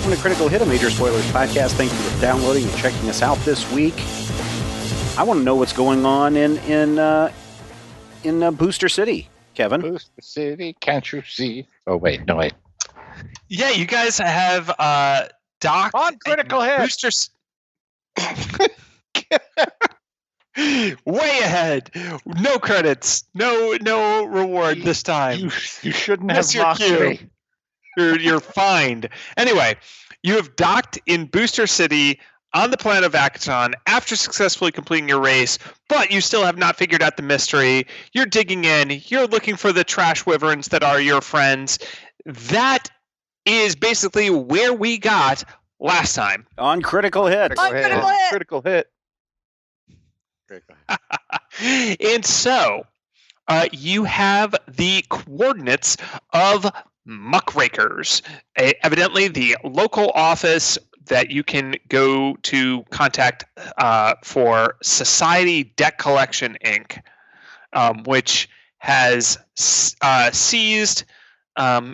welcome to Critical Hit, a Major Spoilers podcast. Thank you for downloading and checking us out this week. I want to know what's going on in Booster City, Kevin. Booster City, can't you see? Oh, wait, no, wait. Yeah, you guys have docked on Critical Hit. Boosters. Way ahead. No credits. No reward this time. You shouldn't have mocked me. You're fined. Anyway, you have docked in Booster City on the planet of Akaton after successfully completing your race, but you still have not figured out the mystery. You're digging in. You're looking for the trash wyverns that are your friends. That is basically where we got last time. On Critical Hit. Critical Hit. And so, you have the coordinates of Muckrakers, evidently the local office that you can go to contact for Society Deck Collection Inc., which has seized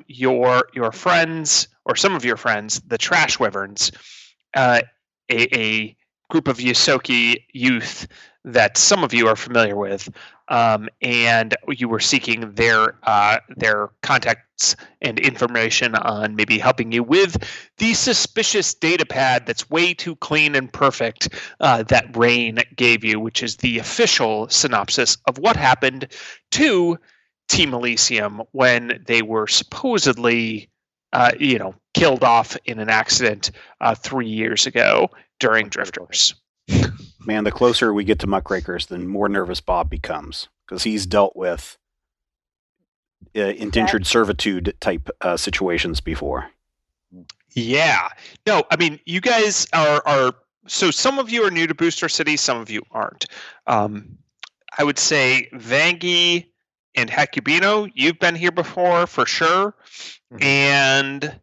your friends, or some of your friends, the Trash Wyverns, a group of Yosoki youth that some of you are familiar with, and you were seeking their contacts and information on maybe helping you with the suspicious data pad that's way too clean and perfect that Rain gave you, which is the official synopsis of what happened to Team Elysium when they were supposedly killed off in an accident 3 years ago during Drifters. Man, the closer we get to Muckrakers, the more nervous Bob becomes, because he's dealt with indentured servitude type situations before. Yeah. No, I mean, you guys are so some of you are new to Booster City, some of you aren't. I would say Vangie and Hecubino, you've been here before for sure. Mm-hmm. And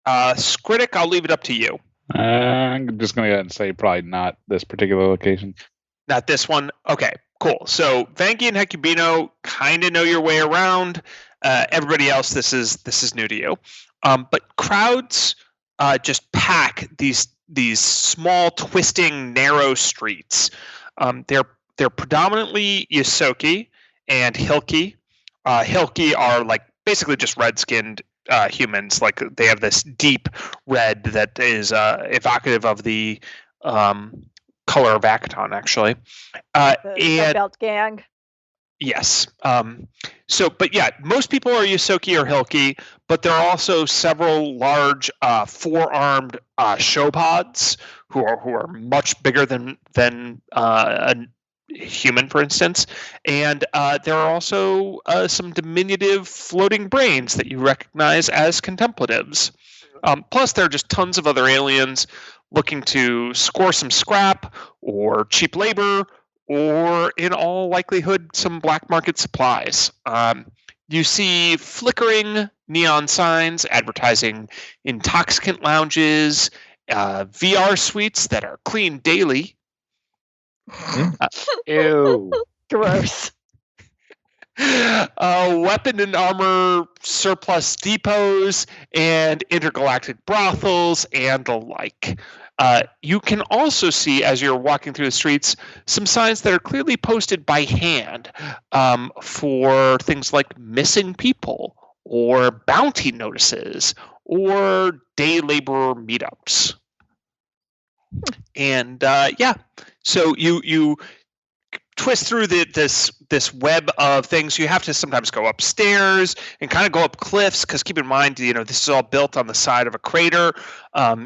Skritic, I'll leave it up to you. I'm just going to go ahead and say probably not this particular location. Not this one? Okay, cool. So Vangie and Hecubino kind of know your way around. Everybody else, this is new to you. But crowds just pack these small, twisting, narrow streets. They're predominantly Yosoki and Hilki. Hilki are like basically just red-skinned humans. Like they have this deep red that is evocative of the color of Akaton, actually. And belt gang. Yes. But yeah, most people are Yosoki or Hilki, but there are also several large four-armed shopods who are much bigger than a human, for instance, and there are also some diminutive floating brains that you recognize as contemplatives. Plus, there are just tons of other aliens looking to score some scrap or cheap labor, or in all likelihood, some black market supplies. You see flickering neon signs advertising intoxicant lounges, VR suites that are cleaned daily. Ew. Gross. Weapon and armor surplus depots and intergalactic brothels and the like. You can also see, as you're walking through the streets, some signs that are clearly posted by hand for things like missing people or bounty notices or day laborer meetups. And so you twist through this web of things. You have to sometimes go upstairs and kind of go up cliffs, because keep in mind, this is all built on the side of a crater.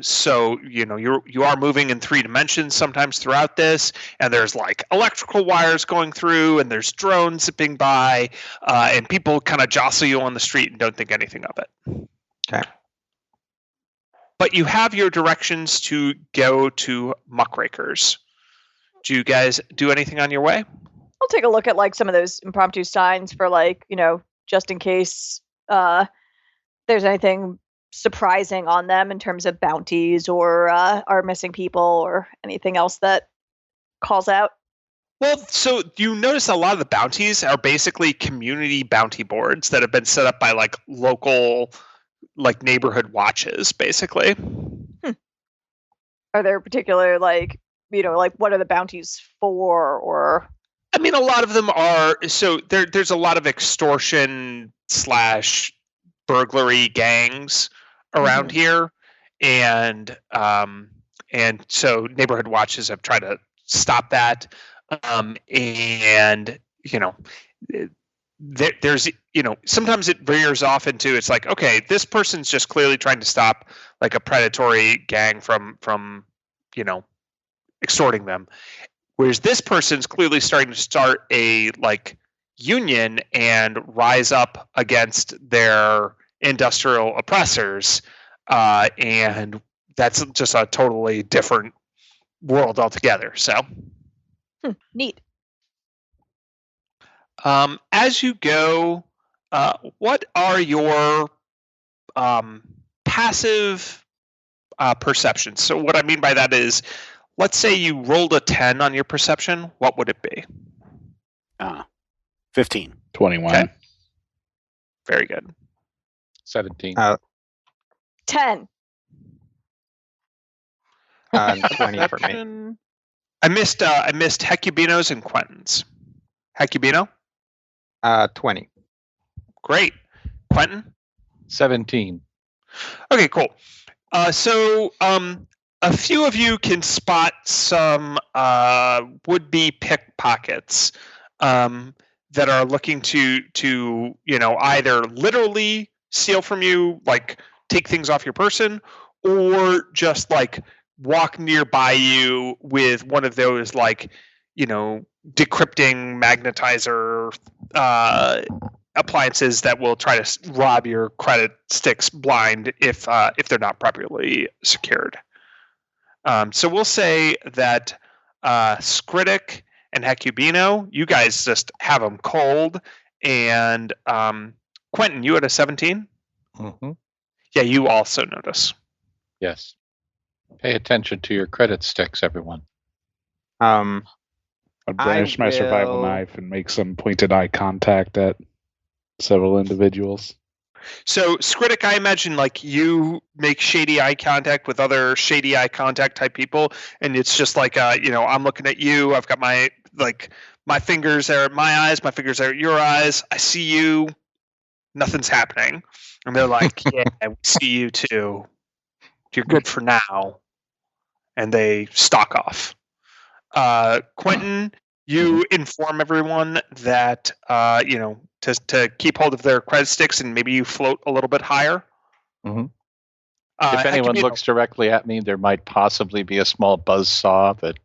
So you are moving in 3 dimensions sometimes throughout this, and there's like electrical wires going through, and there's drones zipping by, and people kind of jostle you on the street and don't think anything of it. Okay. But you have your directions to go to Muckrakers. Do you guys do anything on your way? I'll take a look at like some of those impromptu signs for just in case there's anything surprising on them in terms of bounties or are missing people or anything else that calls out. Well, so you notice a lot of the bounties are basically community bounty boards that have been set up by like local, like neighborhood watches, basically. Are there particular like what are the bounties for? Or I mean, a lot of them are. So there's a lot of extortion / burglary gangs around here, and so neighborhood watches have tried to stop that. And there's sometimes it veers off into, it's like, okay, this person's just clearly trying to stop like a predatory gang from extorting them, whereas this person's clearly starting to start a like union and rise up against their industrial oppressors, and that's just a totally different world altogether. So neat. As you go, what are your passive perceptions? So what I mean by that is, let's say you rolled a 10 on your perception. What would it be? 15. 21. Okay. Very good. 17. 10. 20 for me. I missed Hecubino's and Quentin's. Hecubino? 20. Great. Quentin? 17. Okay, cool. So a few of you can spot some would-be pickpockets that are looking to either literally steal from you, like take things off your person, or just like walk nearby you with one of those like decrypting magnetizer appliances that will try to rob your credit sticks blind if they're not properly secured. So we'll say that Skritic and Hecubino, you guys just have them cold, and Quentin, you had a 17? Mm-hmm. Yeah, you also notice. Yes. Pay attention to your credit sticks, everyone. I'd brandish my survival knife and make some pointed eye contact at several individuals. So, Skritic, I imagine like you make shady eye contact with other shady eye contact type people, and it's just like, I'm looking at you. I've got my fingers are at my eyes, my fingers are at your eyes. I see you. Nothing's happening, and they're like, "Yeah, we see you too. You're good for now," and they stalk off. Quentin, you inform everyone that to keep hold of their credit sticks, and maybe you float a little bit higher. Mm-hmm. If anyone looks directly at me, there might possibly be a small buzz saw that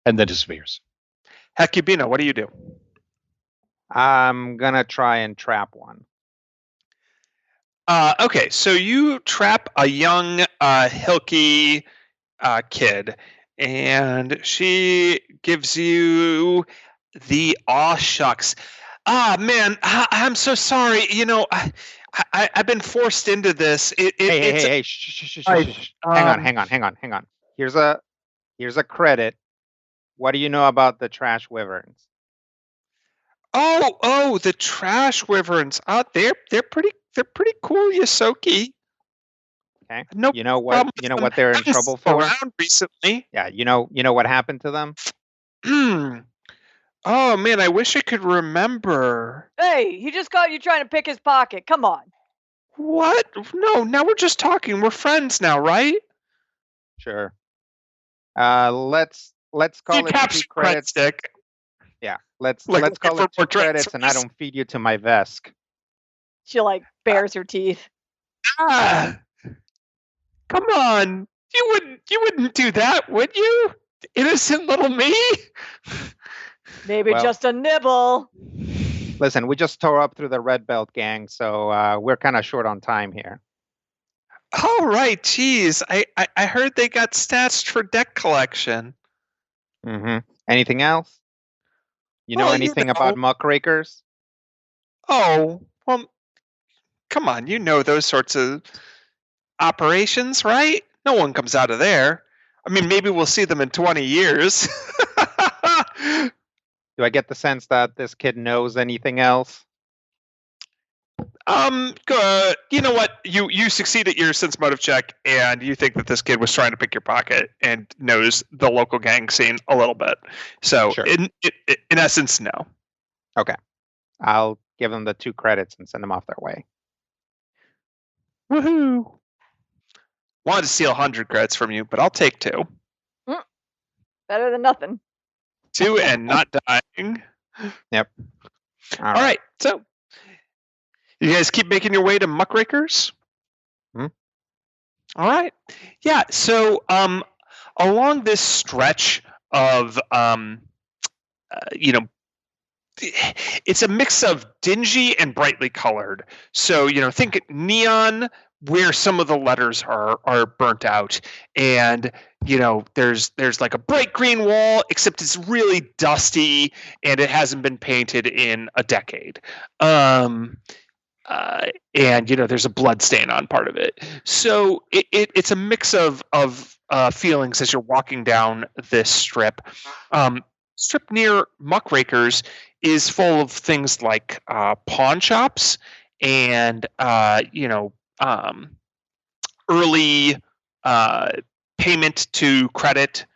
and then disappears. Hecubino, what do you do? I'm gonna try and trap one. Okay, so you trap a young Hilky kid, and she gives you the aw shucks. Ah, man, I'm so sorry. I've been forced into this. Hey, shh. Hang on. Here's a credit. What do you know about the trash wyverns? Oh, the trash wyverns. They're pretty cool, Yosoki. Okay. No, you know what they're in trouble for? Around recently. Yeah, you know what happened to them? Oh man, I wish I could remember. Hey, he just caught you trying to pick his pocket. Come on. What? No, now we're just talking. We're friends now, right? Sure. Let's call it 2 credits. Stick. Yeah, let's call it 2 credits, and I don't feed you to my Vesk. She bares her teeth. Come on, you wouldn't do that, would you? Innocent little me. Maybe just a nibble. Listen, we just tore up through the Red Belt gang, so we're kind of short on time here. All right, geez, I heard they got stats for deck collection. Mm-hmm. Anything else? You know anything about Muckrakers? Oh, well, come on, you know those sorts of operations, right? No one comes out of there. I mean, maybe we'll see them in 20 years. Do I get the sense that this kid knows anything else? Good. You know what? You succeed at your sense motive check, and you think that this kid was trying to pick your pocket and knows the local gang scene a little bit. So, Sure. in essence, no. Okay. I'll give them the 2 credits and send them off their way. Woohoo! Wanted to steal 100 credits from you, but I'll take 2. Better than nothing. 2 and not dying. Yep. All right. So, you guys keep making your way to Muckrakers? Hmm? All right. Yeah. So, along this stretch of, it's a mix of dingy and brightly colored. So, think neon where some of the letters are burnt out, and there's like a bright green wall, except it's really dusty and it hasn't been painted in a decade. And there's a blood stain on part of it. So it's a mix of feelings as you're walking down this strip. Strip near Muckrakers is full of things like pawn shops and early payment to credit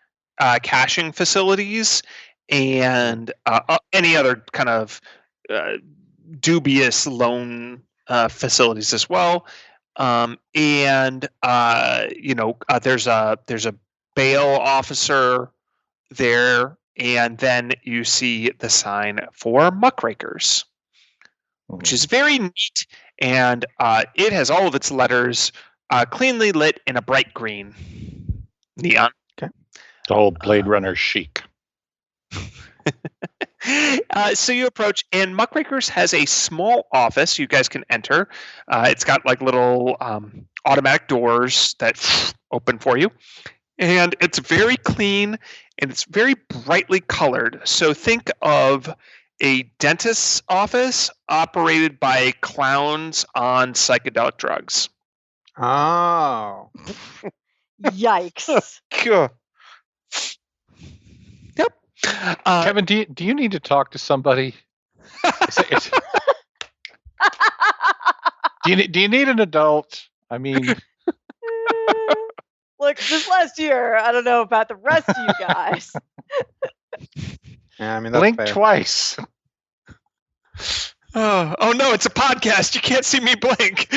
cashing facilities and any other kind of dubious loan facilities as well. There's a bail officer there, and then you see the sign for Muckrakers, which is very neat, and it has all of its letters cleanly lit in a bright green neon. Okay. The whole Blade Runner chic. So you approach, and Muckrakers has a small office you guys can enter. It's got like little automatic doors that open for you, and it's very clean and it's very brightly colored. So think of a dentist's office operated by clowns on psychedelic drugs. Oh. Yikes. Yep. Kevin, do you need to talk to somebody? Do you need an adult? I mean, look, this last year, I don't know about the rest of you guys. Yeah, I mean, that's blink fair. twice. Oh no, it's a podcast. You can't see me blink.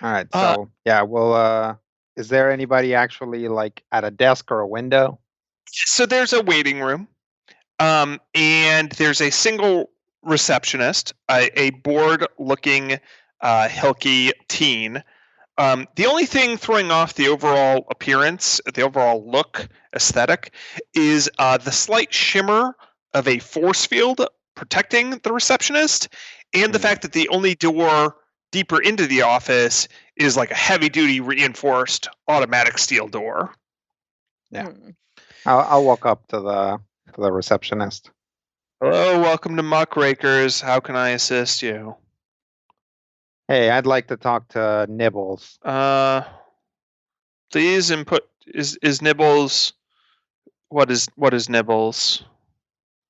All right. So well, is there anybody actually like at a desk or a window? So there's a waiting room, and there's a single receptionist, a bored-looking, hilky teen. The only thing throwing off the overall appearance, the overall look, aesthetic, is the slight shimmer of a force field protecting the receptionist, and the fact that the only door deeper into the office is like a heavy-duty reinforced automatic steel door. Yeah. I'll walk up to the receptionist. Hello, welcome to Muckrakers. How can I assist you? Hey, I'd like to talk to Nibbles. Please input. Is Nibbles? What is Nibbles?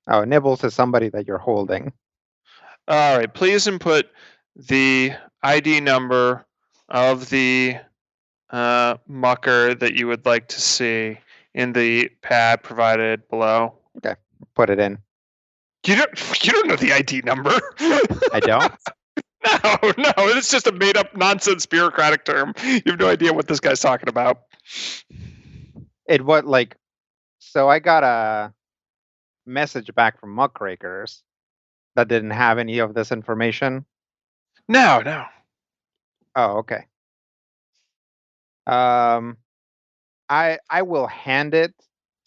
Oh, Nibbles is somebody that you're holding. All right. Please input the ID number of the mucker that you would like to see in the pad provided below. Okay, put it in. You don't know the ID number. I don't. No, it's just a made-up nonsense bureaucratic term. You have no idea what this guy's talking about. So I got a message back from Muckrakers that didn't have any of this information. No. Oh, okay. I will hand it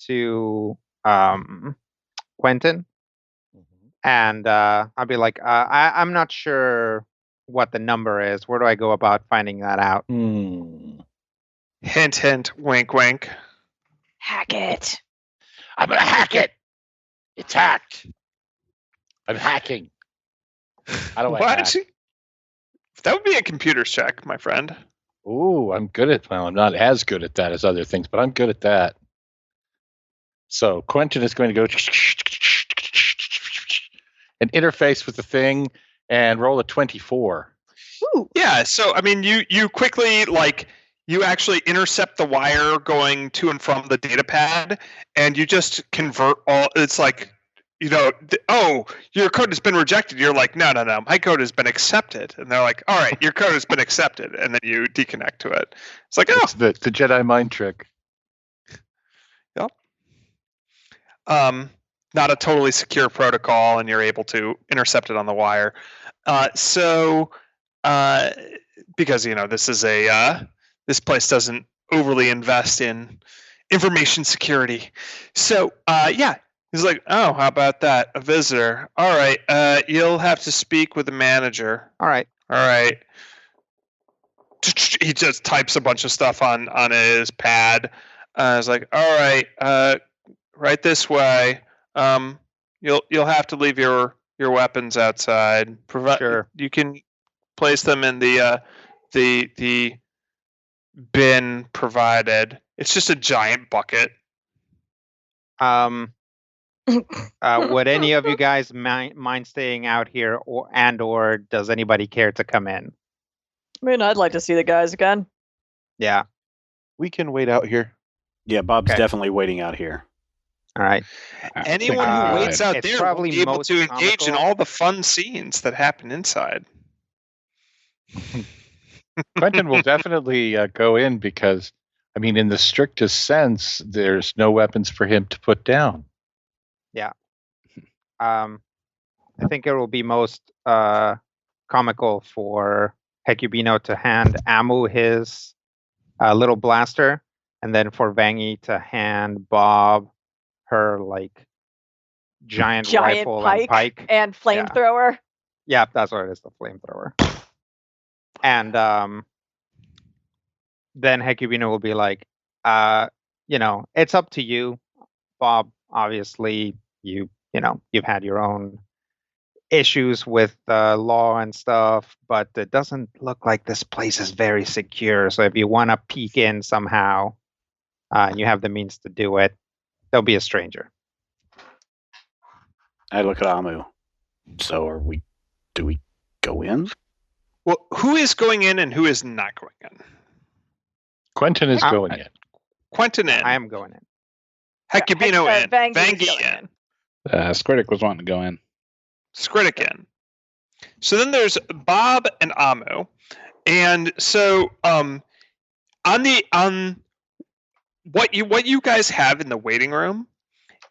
to Quentin. And I'll be like, I'm not sure what the number is. Where do I go about finding that out? Hint, hint, wink, wink. Hack it. I'm gonna hack it. It's hacked. I'm hacking. How do I hack? That would be a computer's check, my friend. Ooh, I'm not as good at that as other things, but I'm good at that. So Quentin is going to go and interface with the thing and roll a 24. Ooh. Yeah, so I mean, you quickly you actually intercept the wire going to and from the data pad, and you just convert all. It's like, your code has been rejected. You're like, no, my code has been accepted, and they're like, all right, your code has been accepted, and then you deconnect to it. It's like, It's the Jedi mind trick. Yep. Not a totally secure protocol, and you're able to intercept it on the wire. Because this is this place doesn't overly invest in information security. So he's like, oh, how about that? A visitor. All right, you'll have to speak with the manager. All right. He just types a bunch of stuff on his pad. It's like, all right, right this way. You'll have to leave your weapons outside. Sure. You can place them in the bin provided. It's just a giant bucket. Would any of you guys mind staying out here, or does anybody care to come in? I mean, I'd like to see the guys again. Yeah. We can wait out here. Yeah, Bob's Okay. definitely waiting out here. All right. Anyone who waits out it's there will probably be able most to engage in comical. all the fun scenes that happen inside. Quentin will definitely go in because, I mean, in the strictest sense, there's no weapons for him to put down. I think it will be most comical for Hecubino to hand Amu his little blaster, and then for Vangi to hand Bob her giant rifle and pike. And flamethrower. Yeah, that's what it is, the flamethrower. And then Hecubino will be like, it's up to you, Bob. Obviously, you've had your own issues with law and stuff, but it doesn't look like this place is very secure. So if you want to peek in somehow, and you have the means to do it, there'll be a stranger. I look at Amu. So do we go in? Well, who is going in and who is not going in? Quentin is going in. Quentin in. I am going in. Hecubino in. Vangi's Vangi going in. Skritic was wanting to go in. Skritic in. So then there's Bob and Amu, and so on what you guys have in the waiting room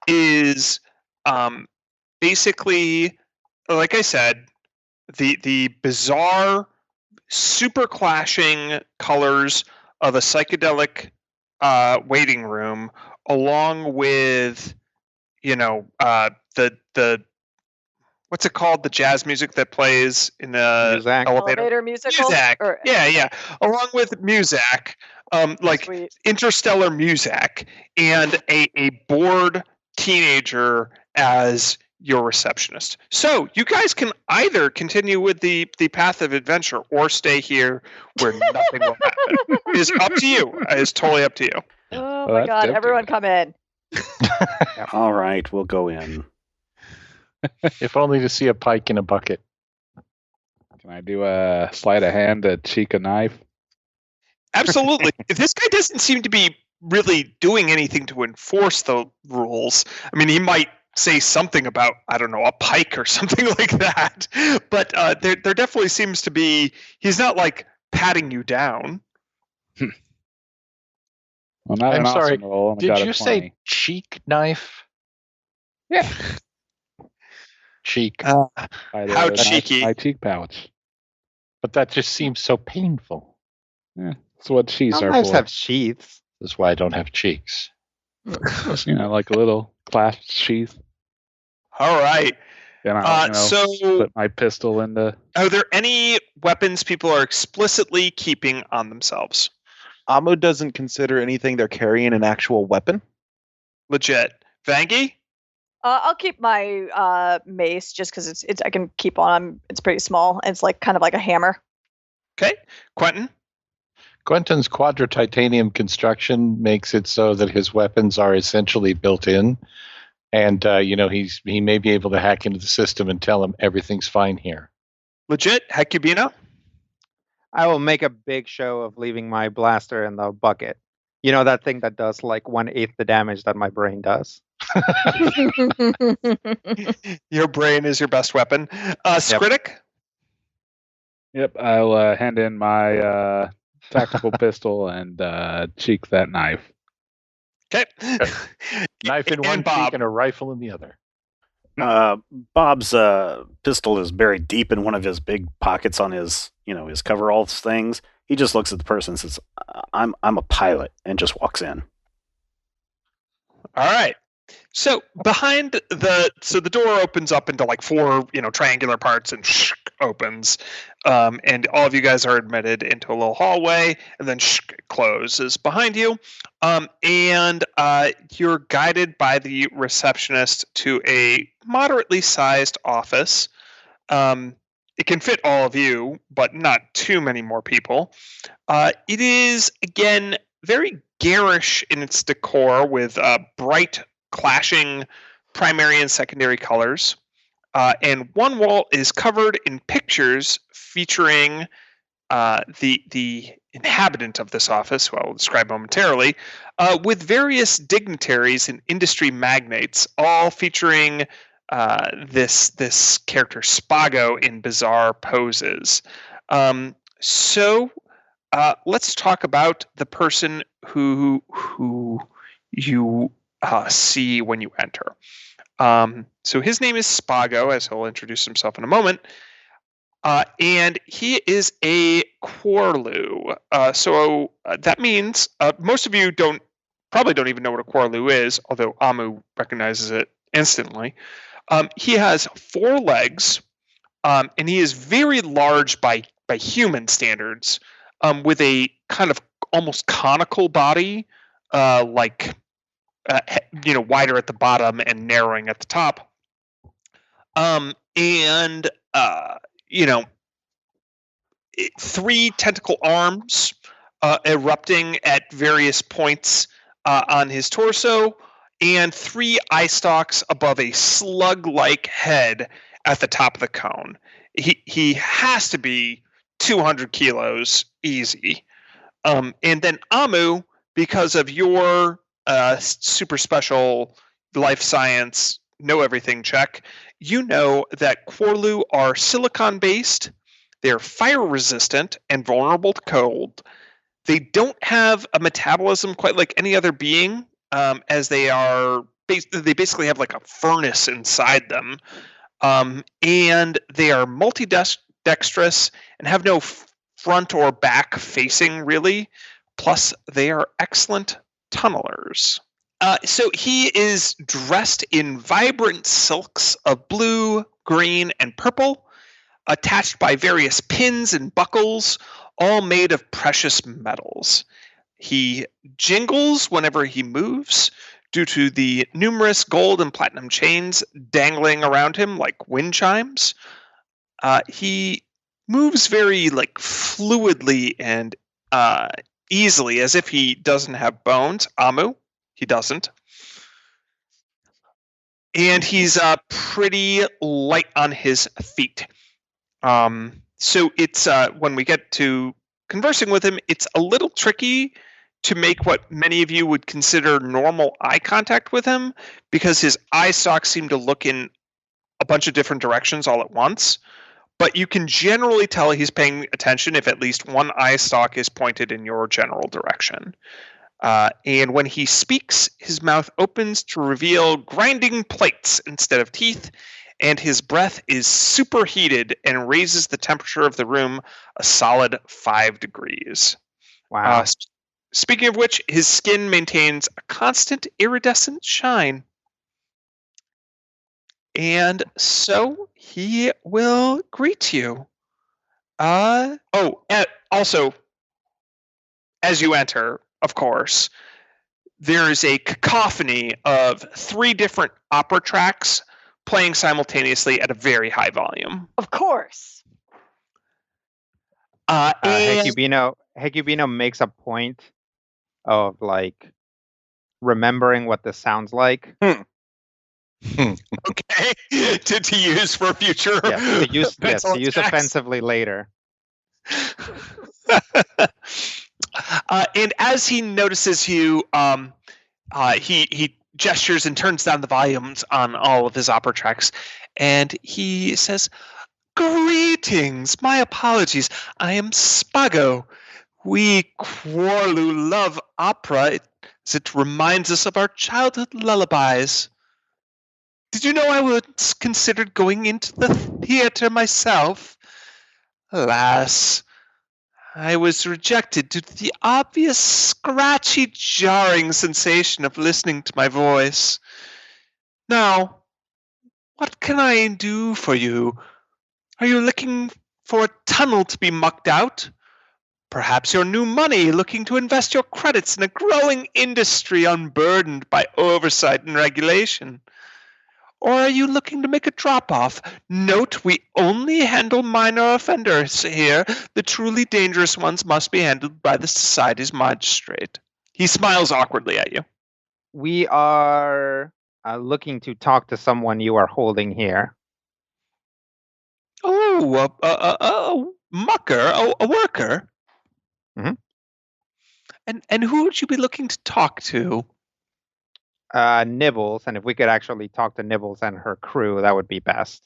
is basically, like I said, the bizarre, super clashing colors of a psychedelic waiting room, along with the what's it called? The jazz music that plays in the elevator musical. Muzak. Or, Yeah. Along with Muzak, sweet. interstellar Muzak, and a bored teenager as your receptionist. So you guys can either continue with the path of adventure or stay here where nothing will happen. It is up to you. It is totally up to you. Oh Well, my that's god! tempting. Everyone, come in. All right, we'll go in. If only to see a pike in a bucket. Can I do a sleight of hand to cheek a knife? Absolutely. If this guy doesn't seem to be really doing anything to enforce the rules, I mean, he might say something about, I don't know, a pike or something like that. But there definitely seems to be, he's not patting you down. Well, not I'm an sorry, awesome roll. I Did got a you 20. say cheek knife? Yeah. Cheek. By the How my- cheeky. My cheek pouch. But that just seems so painful. Yeah, that's what sheets Some are knives for. have sheaths. That's why I don't have cheeks. Just, like a little clasp sheath. All right. And I, So put my pistol into. are there any weapons people are explicitly keeping on themselves? Amu doesn't consider anything they're carrying an actual weapon. Legit. Vangi? I'll keep my mace just because it's I can keep on. It's pretty small. It's kind of like a hammer. Okay. Quentin? Quentin's quadra-titanium construction makes it so that his weapons are essentially built in, And he may be able to hack into the system and tell him everything's fine here. Legit, Hecubino? I will make a big show of leaving my blaster in the bucket. You know, that thing that does like 1/8 the damage that my brain does. Your brain is your best weapon. Skritic? Yep, I'll hand in my tactical pistol and cheek that knife. Okay. Knife in one cheek and a rifle in the other. Bob's pistol is buried deep in one of his big pockets on his coveralls things. He just looks at the person and says, I'm a pilot, and just walks in. All right. So behind the door opens up into like 4, triangular parts and opens. And all of you guys are admitted into a little hallway, and then closes behind you. And you're guided by the receptionist to a moderately sized office. It can fit all of you, but not too many more people. It is, again, very garish in its decor with bright clashing primary and secondary colors. And one wall is covered in pictures featuring the inhabitant of this office, who I will describe momentarily, with various dignitaries and industry magnates, all featuring this character Spago in bizarre poses. So let's talk about the person who you see when you enter. So his name is Spago, as he'll introduce himself in a moment. And he is a Quarlu. So that means most of you probably don't even know what a Quarlu is, although Amu recognizes it instantly. He has 4 legs, and he is very large by human standards, with a kind of almost conical body, wider at the bottom and narrowing at the top. And 3 tentacle arms erupting at various points on his torso, and 3 eye stalks above a slug-like head at the top of the cone. He has to be 200 kilos easy. And then Amu, because of your super special life science know everything check, you know that Quarlu are silicon based, they're fire resistant and vulnerable to cold. They don't have a metabolism quite like any other being, as they basically have like a furnace inside them, and they are multi-dexterous and have no front or back facing really. Plus, they are excellent tunnelers. So he is dressed in vibrant silks of blue, green, and purple, attached by various pins and buckles, all made of precious metals. He jingles whenever he moves due to the numerous gold and platinum chains dangling around him like wind chimes. He moves very fluidly and easily, as if he doesn't have bones. Amu, he doesn't. And he's pretty light on his feet. So it's when we get to conversing with him, it's a little tricky to make what many of you would consider normal eye contact with him, because his eye stalks seem to look in a bunch of different directions all at once. But you can generally tell he's paying attention if at least one eye stalk is pointed in your general direction. And when he speaks, his mouth opens to reveal grinding plates instead of teeth, and his breath is superheated and raises the temperature of the room a solid 5 degrees. Wow. Speaking of which, his skin maintains a constant iridescent shine. And so he will greet you. Also, as you enter, of course, there is a cacophony of 3 different opera tracks playing simultaneously at a very high volume. Of course. Hecubino makes a point of remembering what this sounds like. Okay, to use for future. Yes, mental to use attacks. offensively later. And as he notices you, he gestures and turns down the volumes on all of his opera tracks, and he says, "Greetings, my apologies. I am Spago. We Quarlu love opera as it reminds us of our childhood lullabies. Did you know I once considered going into the theater myself? Alas, I was rejected due to the obvious scratchy, jarring sensation of listening to my voice. Now, what can I do for you? Are you looking for a tunnel to be mucked out? Perhaps your new money, looking to invest your credits in a growing industry unburdened by oversight and regulation? Or are you looking to make a drop-off? Note, we only handle minor offenders here. The truly dangerous ones must be handled by the society's magistrate." He smiles awkwardly at you. We are looking to talk to someone you are holding here. Oh, a mucker, a worker? Mhm. And who would you be looking to talk to? Nibbles, and if we could actually talk to Nibbles and her crew, that would be best.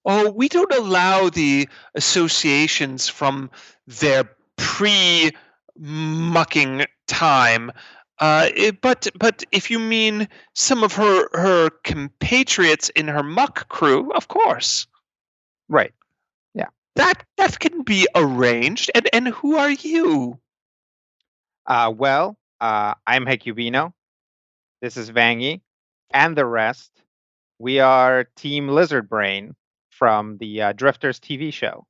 Oh, we don't allow the associations from their pre-mucking time. But if you mean some of her compatriots in her muck crew, of course. Right. Yeah. That can be arranged. And who are you? I'm Hecubino. This is Vangy, and the rest. We are Team Lizard Brain from the Drifters TV show.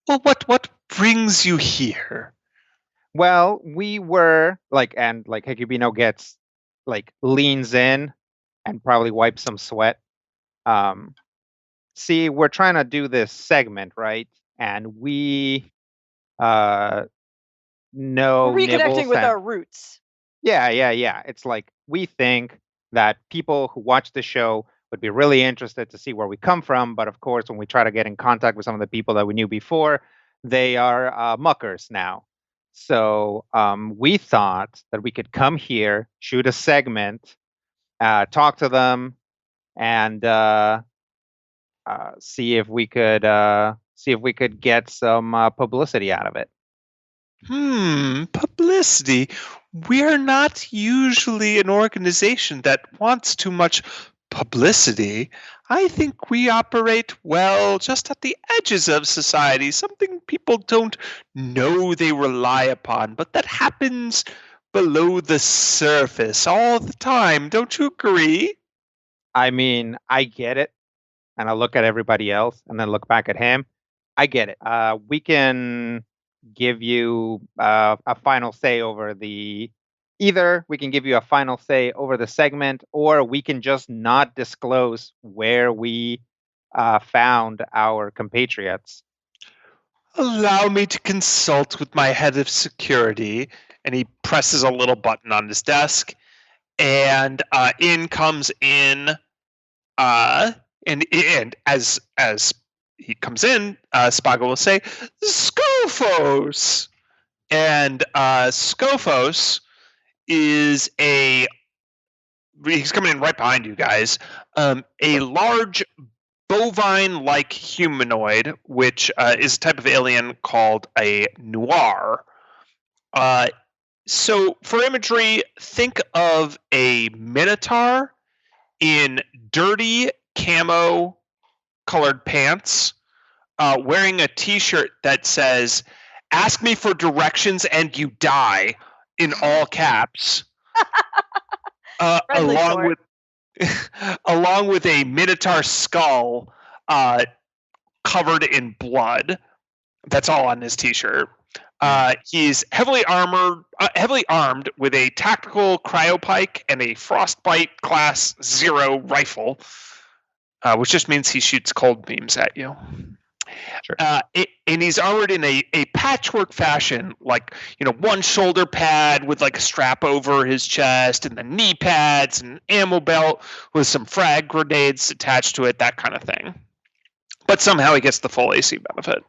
Well, what brings you here? Well, we were and Hecubino gets leans in and probably wipes some sweat. See, we're trying to do this segment, right? And we know reconnecting with our roots. Yeah. It's like we think that people who watch the show would be really interested to see where we come from. But of course, when we try to get in contact with some of the people that we knew before, they are muckers now. So we thought that we could come here, shoot a segment, talk to them, and see if we could get some publicity out of it. Publicity. We're not usually an organization that wants too much publicity. I think we operate well just at the edges of society, something people don't know they rely upon, but that happens below the surface all the time. Don't you agree? I mean, I get it. And I look at everybody else and then look back at him. I get it. We can give you a final say over either we can give you a final say over the segment, or we can just not disclose where we found our compatriots. Allow me to consult with my head of security. And he presses a little button on his desk, and in comes and as he comes in, Spago will say, "Scophos!" And Scophos is he's coming in right behind you guys, a large bovine-like humanoid, which is a type of alien called a noir. So for imagery, think of a minotaur in dirty camo colored pants, wearing a t-shirt that says, "Ask me for directions and you die," in all caps. Along with a minotaur skull covered in blood. That's all on his t-shirt. He's heavily armed with a tactical cryopike and a frostbite class 0 rifle, which just means he shoots cold beams at you. Sure. And he's armored in a patchwork fashion, like, one shoulder pad with like a strap over his chest, and the knee pads, and an ammo belt with some frag grenades attached to it, that kind of thing. But somehow he gets the full AC benefit.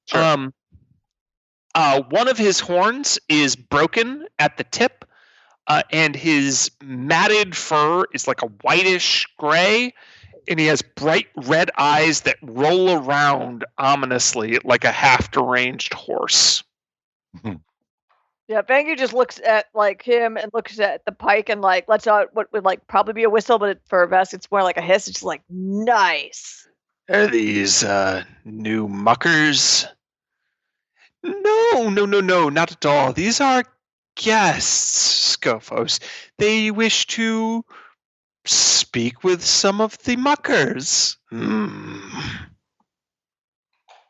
Sure. One of his horns is broken at the tip, and his matted fur is like a whitish gray, and he has bright red eyes that roll around ominously like a half-deranged horse. Yeah, Bangu just looks at like him and looks at the pike and like lets out what would like probably be a whistle, but for a vest it's more like a hiss. It's just like, nice. Are these new muckers? No, not at all. These are guests, Scophos. They wish to speak with some of the muckers.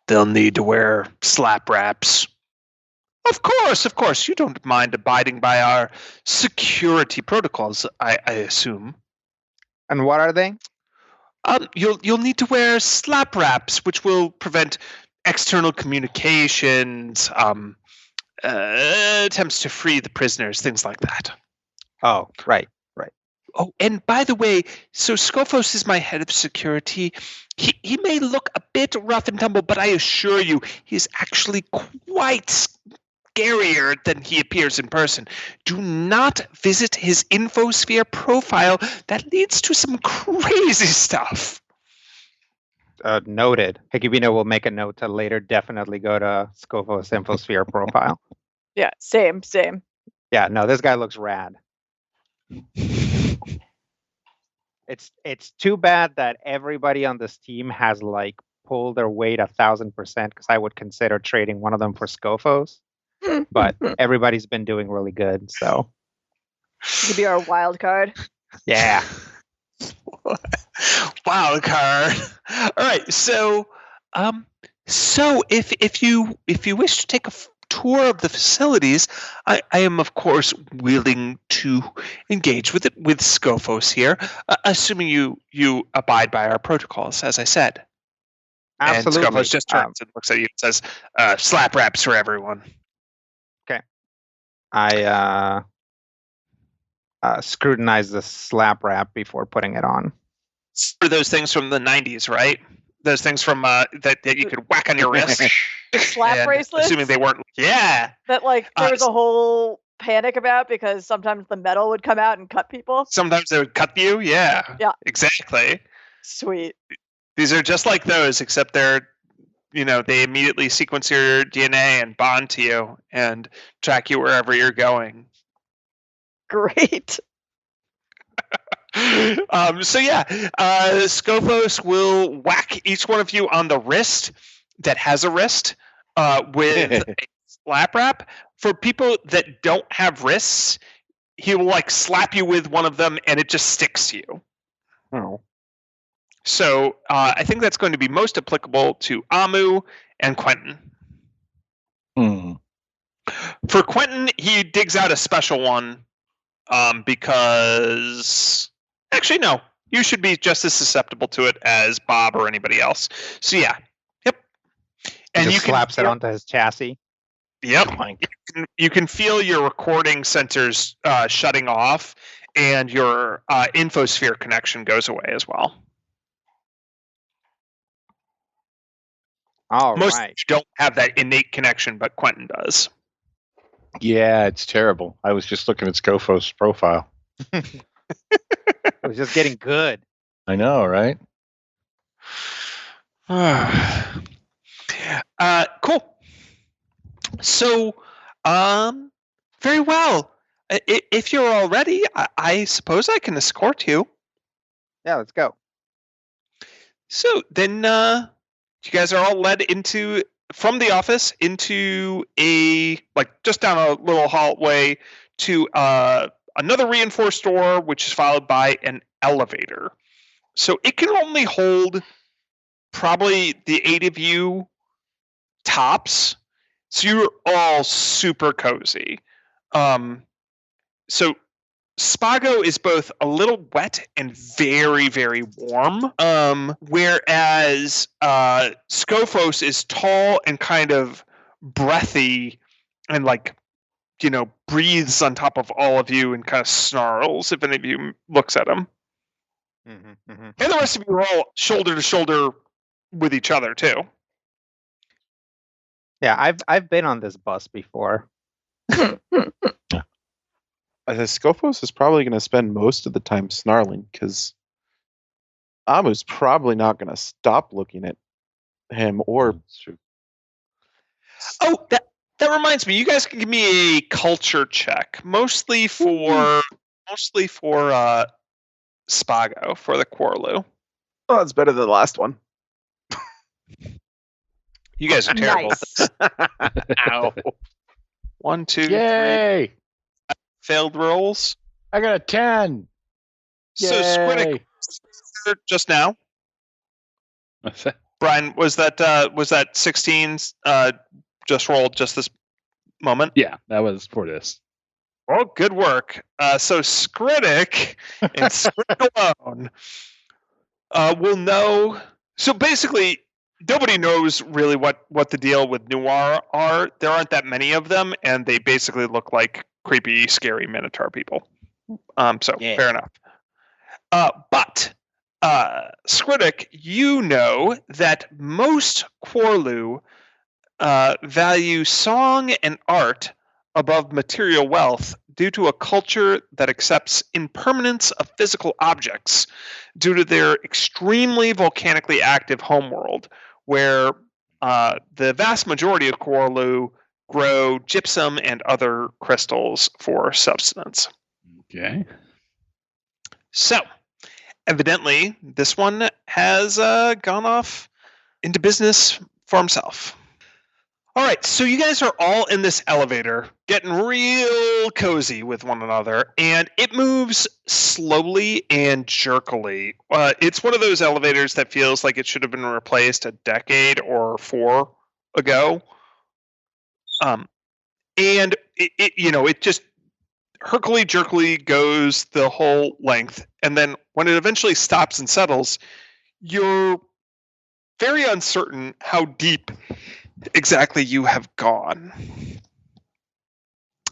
They'll need to wear slap wraps. Of course. You don't mind abiding by our security protocols, I assume. And what are they? You'll need to wear slap wraps, which will prevent external communications, attempts to free the prisoners, things like that. Oh, right. Oh, and by the way, so Scophos is my head of security. He may look a bit rough and tumble, but I assure you, he's actually quite scarier than he appears in person. Do not visit his infosphere profile. That leads to some crazy stuff. Noted. Hikibino will make a note to later definitely go to Scophos Infosphere profile. Yeah, same. Yeah, no, this guy looks rad. It's too bad that everybody on this team has like pulled their weight 1,000%, because I would consider trading one of them for Scophos. But everybody's been doing really good, so He could be our wild card. yeah. Wild card. All right, so if you wish to take a tour of the facilities, I am of course willing to engage with Scophos here, assuming you abide by our protocols, as I said. Absolutely. And Scophos just turns and looks at you and says, "Slap wraps for everyone." Okay. I scrutinize the slap wrap before putting it on. For those things from the 90s, right? Those things from that you could whack on your wrist. The slap bracelets? Assuming they weren't. Yeah. That like there was a whole panic about because sometimes the metal would come out and cut people. Sometimes they would cut you. Yeah. Yeah. Exactly. Sweet. These are just like those, except they're, they immediately sequence your DNA and bond to you and track you wherever you're going. Great. Scophos will whack each one of you on the wrist that has a wrist with a slap wrap. For people that don't have wrists, he will like slap you with one of them and it just sticks to you. Oh. So I think that's going to be most applicable to Amu and Quentin. For Quentin, he digs out a special one because... Actually, no. You should be just as susceptible to it as Bob or anybody else. So yeah. Yep. And you slaps it onto his chassis. Yep. You can feel your recording sensors shutting off, and your infosphere connection goes away as well. Most don't have that innate connection, but Quentin does. Yeah, it's terrible. I was just looking at Scophos' profile. It was just getting good. I know, right? Cool. So, very well. If you're all ready, I suppose I can escort you. Yeah, let's go. So then, you guys are all led from the office into just down a little hallway to another reinforced door, which is followed by an elevator. So it can only hold probably the 8 of you tops. So you're all super cozy. So Spago is both a little wet and very, very warm, whereas Scophos is tall and kind of breathy and breathes on top of all of you and kind of snarls if any of you looks at him. Mm-hmm, mm-hmm. And the rest of you are all shoulder to shoulder with each other too. Yeah, I've been on this bus before. Scophos is probably going to spend most of the time snarling because Amu's probably not going to stop looking at him or. Oh, that reminds me. You guys can give me a culture check, mostly for Spago, for the Quarlu. Oh, it's better than the last one. You guys are terrible. Nice. Ow. 1, 2, Yay! 3 failed rolls. I got a 10. So Yay! Squiddick just now. Brian, was that 16 just rolled just this moment? Yeah, that was for this. Oh, good work. So Squiddick and Squiddick alone will know. So basically, nobody knows really what the deal with Noir are. There aren't that many of them, and they basically look like creepy, scary Minotaur people. Fair enough. But Squiddick, you know that most Quarlu value song and art above material wealth due to a culture that accepts impermanence of physical objects due to their extremely volcanically active homeworld, where the vast majority of Quarlu grow gypsum and other crystals for subsistence. Okay. So, evidently, this one has gone off into business for himself. All right, so you guys are all in this elevator, getting real cozy with one another, and it moves slowly and jerkily. It's one of those elevators that feels like it should have been replaced a decade or 4 ago. And it just hercules-jerkily goes the whole length, and then when it eventually stops and settles, you're very uncertain how deep exactly you have gone.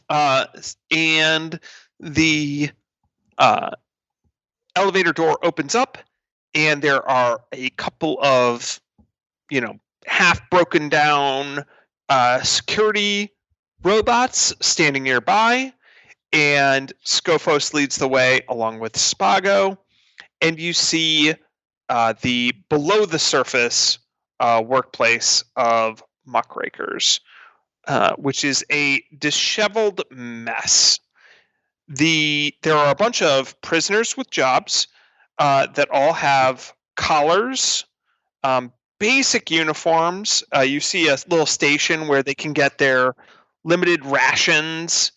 And the elevator door opens up, and there are a couple of, half broken down security robots standing nearby, and Scophos leads the way along with Spago, and you see the below the surface workplace of Muckrakers, which is a disheveled mess. There are a bunch of prisoners with jobs that all have collars, basic uniforms. You see a little station where they can get their limited rations,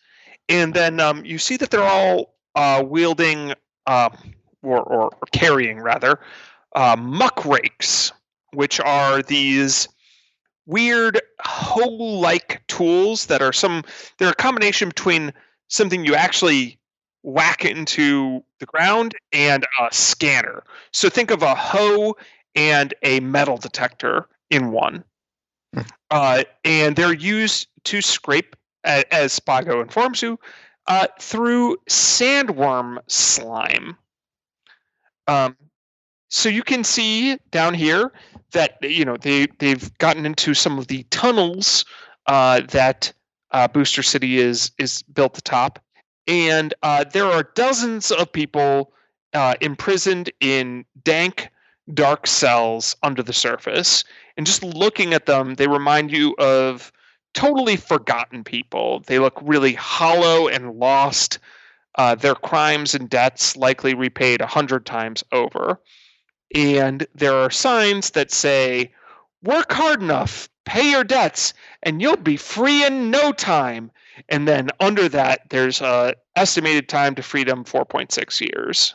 and then you see that they're all wielding or carrying rather muck rakes, which are these weird hoe-like tools that are they're a combination between something you actually whack into the ground and a scanner. So think of a hoe and a metal detector in one. And they're used to scrape, as Spago informs you, through sandworm slime. So you can see down here that they've gotten into some of the tunnels that Booster City is built atop, and there are dozens of people imprisoned in dank, dark cells under the surface. And just looking at them, they remind you of totally forgotten people. They look really hollow and lost. Their crimes and debts likely repaid 100 times over. And there are signs that say, "Work hard enough, pay your debts, and you'll be free in no time." And then under that, there's estimated time to freedom 4.6 years.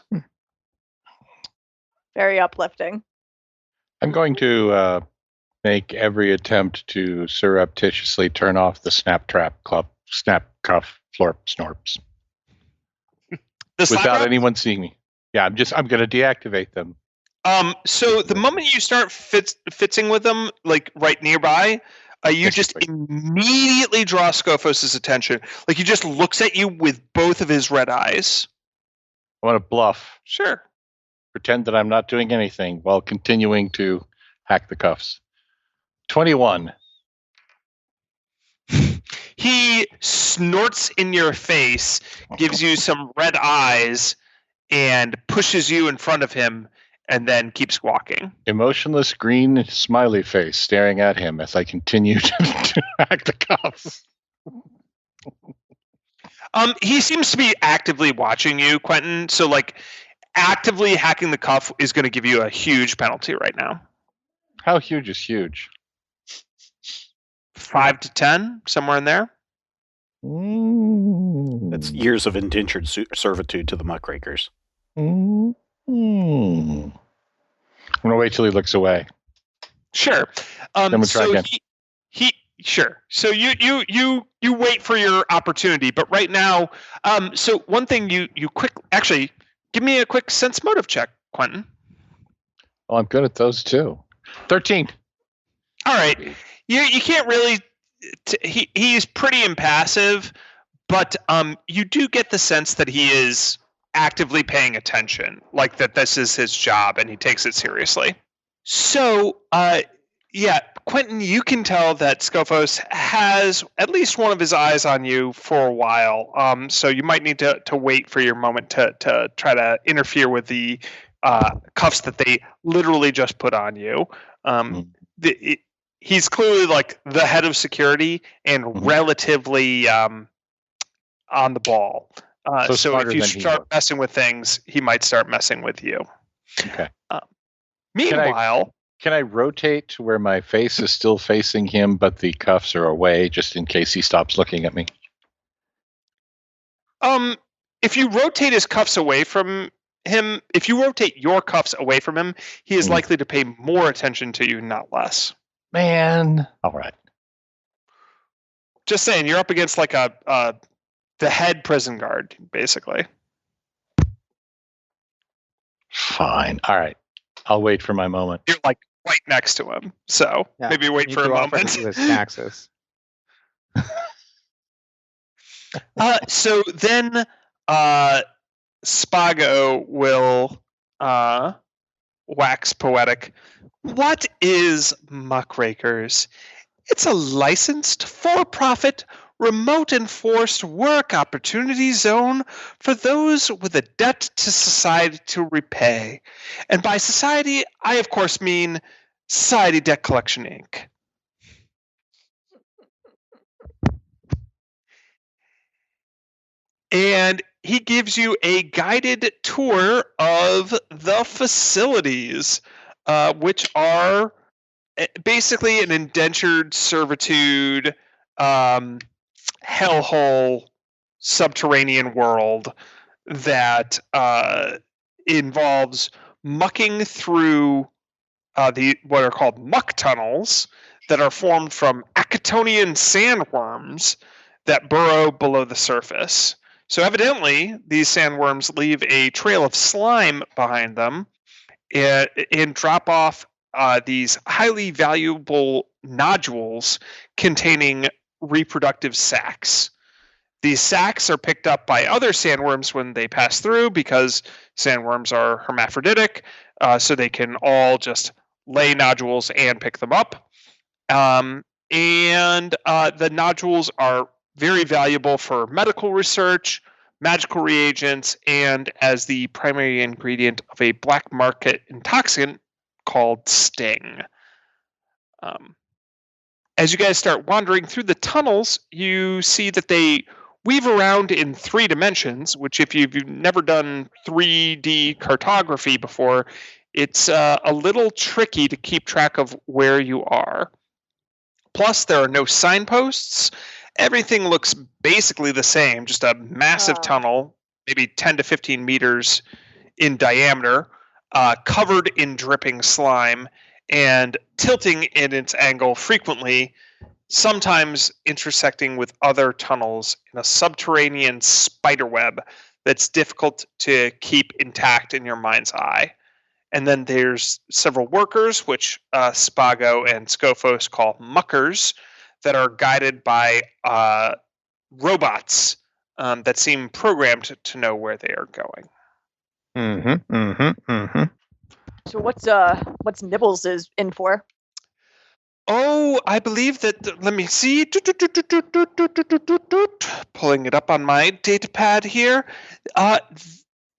Very uplifting. I'm going to make every attempt to surreptitiously turn off the snap cuff florp snorps. The slap without rounds? anyone seeing me. Yeah, I'm going to deactivate them. So the moment you start fitzing with them, like right nearby, you Yes, just quick. immediately draw Scophos' attention. Like he just looks at you with both of his red eyes. I want to bluff. Sure. Pretend that I'm not doing anything while continuing to hack the cuffs. 21. He snorts in your face, gives you some red eyes, and pushes you in front of him, and then keeps walking. Emotionless green smiley face staring at him as I continue to hack the cuffs. He seems to be actively watching you, Quentin. So, like, actively hacking the cuff is going to give you a huge penalty right now. How huge is huge? 5 to 10, somewhere in there. That's years of indentured servitude to the Muckrakers. I'm going to wait till he looks away. Sure. Then we'll try again. Sure. So you wait for your opportunity, but right now, so one thing you actually give me a quick sense motive check, Quentin. Oh, I'm good at those too. 13. All right. You can't really. He's pretty impassive, but you do get the sense that he is actively paying attention, like that this is his job and he takes it seriously. So, Quentin, you can tell that Scophos has at least one of his eyes on you for a while. So you might need to wait for your moment to try to interfere with the cuffs that they literally just put on you. He's clearly like the head of security and relatively on the ball. So if you start messing with things, he might start messing with you. Okay. Meanwhile, can I rotate to where my face is still facing him, but the cuffs are away, just in case he stops looking at me? If you rotate his cuffs away from him, if you rotate your cuffs away from him, he is likely to pay more attention to you, not less. Man. All right. Just saying, you're up against like the head prison guard, basically. Fine. All right. I'll wait for my moment. You're like right next to him, so maybe wait for a moment. His taxes. So then Spago will wax poetic. What is Muckrakers? It's a licensed, for-profit, remote enforced work opportunity zone for those with a debt to society to repay. And by society, I of course mean Society Debt Collection, Inc. And he gives you a guided tour of the facilities, which are basically an indentured servitude hellhole subterranean world that involves mucking through what are called muck tunnels that are formed from Acatonian sandworms that burrow below the surface. So evidently, these sandworms leave a trail of slime behind them and drop off these highly valuable nodules containing reproductive sacs. These sacs are picked up by other sandworms when they pass through because sandworms are hermaphroditic, so they can all just lay nodules and pick them up. And the nodules are very valuable for medical research, magical reagents, and as the primary ingredient of a black market intoxicant called Sting. As you guys start wandering through the tunnels, you see that they weave around in 3 dimensions, which if you've never done 3D cartography before, it's a little tricky to keep track of where you are. Plus, there are no signposts. Everything looks basically the same, just a massive tunnel, maybe 10 to 15 meters in diameter, covered in dripping slime, and tilting in its angle frequently, sometimes intersecting with other tunnels in a subterranean spiderweb that's difficult to keep intact in your mind's eye. And then there's several workers, which Spago and Scophos call muckers, that are guided by robots that seem programmed to know where they are going. So what's Nibbles is in for? Oh, I believe that. Let me see. Pulling it up on my data pad here.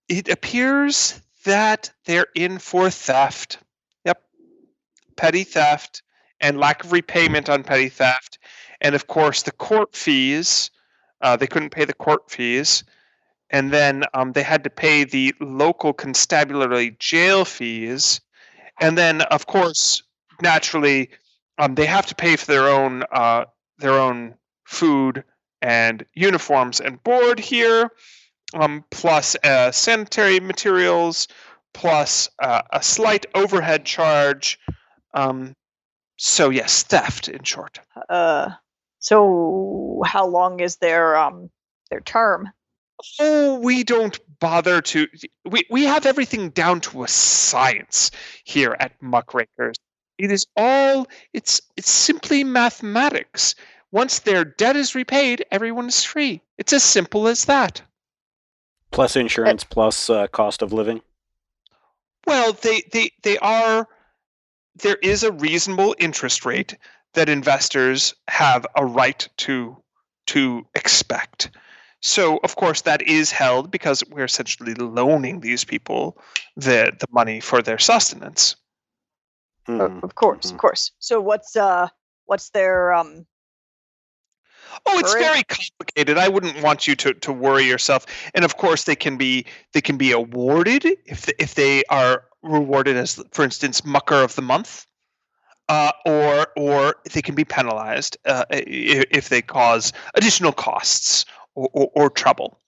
It appears that they're in for theft. Yep, petty theft and lack of repayment on petty theft, and of course the court fees. They couldn't pay the court fees, and then they had to pay the local constabulary jail fees, and then of course, naturally, they have to pay for their own food and uniforms and board here, plus sanitary materials, plus a slight overhead charge. So yes, theft in short. So how long is their term? Oh, we don't bother to. We have everything down to a science here at Muckrakers. It is all. It's simply mathematics. Once their debt is repaid, everyone is free. It's as simple as that. Plus insurance, plus cost of living. Well, they are. There is a reasonable interest rate that investors have a right to expect. So, of course, that is held because we're essentially loaning these people the money for their sustenance. Of course. So what's their Oh, it's very complicated. I wouldn't want you to worry yourself. And of course, they can be awarded if they are rewarded as, for instance, Mucker of the Month, or they can be penalized if they cause additional costs or trouble.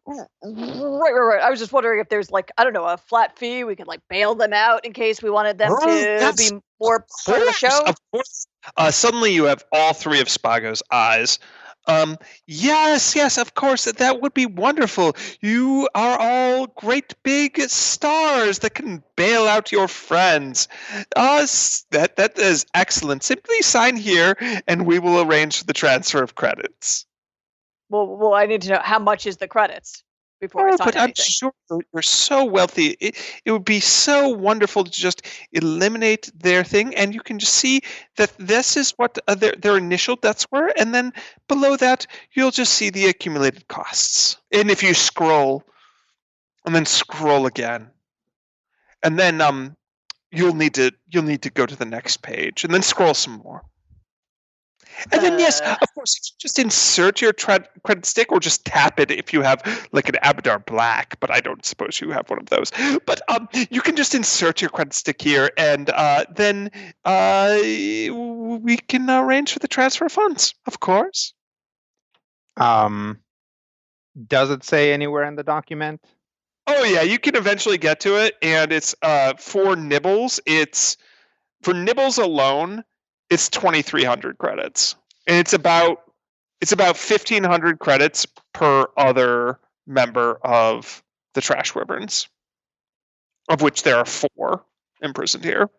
Right. I was just wondering if there's a flat fee we could bail them out in case we wanted them to be more part of the show. Of course. Suddenly you have all three of Spago's eyes. Yes, of course. That would be wonderful. You are all great big stars that can bail out your friends. That is excellent. Simply sign here and we will arrange the transfer of credits. Well, I need to know how much is the credits before I sign but anything. I'm sure you're so wealthy. It would be so wonderful to just eliminate their thing, and you can just see that this is what their initial debts were, and then below that you'll just see the accumulated costs. And if you scroll, and then scroll again, and then you'll need to go to the next page, and then scroll some more. And then, yes, of course, just insert your credit stick or just tap it if you have an Abadar Black, but I don't suppose you have one of those. But you can just insert your credit stick here, and then we can arrange for the transfer of funds, of course. Does it say anywhere in the document? Oh, yeah, you can eventually get to it, and it's for Nibbles. For Nibbles alone, it's 2,300 credits, and it's about 1,500 credits per other member of the Trash Wyverns, of which there are 4 imprisoned here.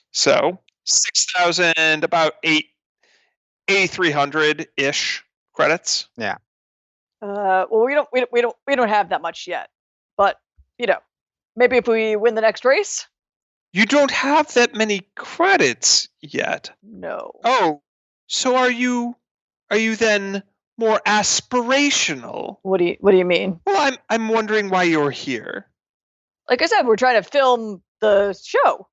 So 6,000, about 8,300 ish credits. Yeah. Well, we don't have that much yet, but maybe if we win the next race. You don't have that many credits yet. No. Oh, so are you then more aspirational? What do you mean? Well, I'm wondering why you're here. Like I said, we're trying to film the show.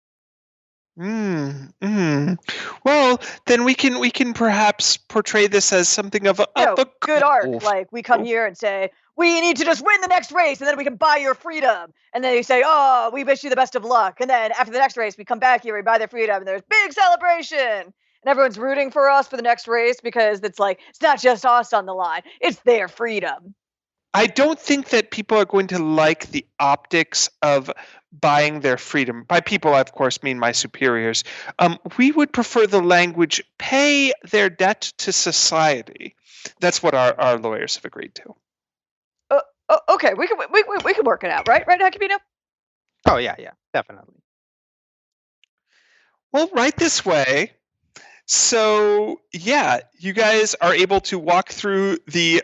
Well, then we can perhaps portray this as something of a good art. Like we come here and say, we need to just win the next race, and then we can buy your freedom. And then you say, oh, we wish you the best of luck. And then after the next race, we come back here, we buy their freedom, and there's big celebration. And everyone's rooting for us for the next race because it's not just us on the line. It's their freedom. I don't think that people are going to like the optics of buying their freedom. By people, I of course mean my superiors. We would prefer the language pay their debt to society. That's what our lawyers have agreed to. Oh, okay, we can work it out, right? Right, Hakibino? Oh yeah, definitely. Well, right this way. So yeah, you guys are able to walk through the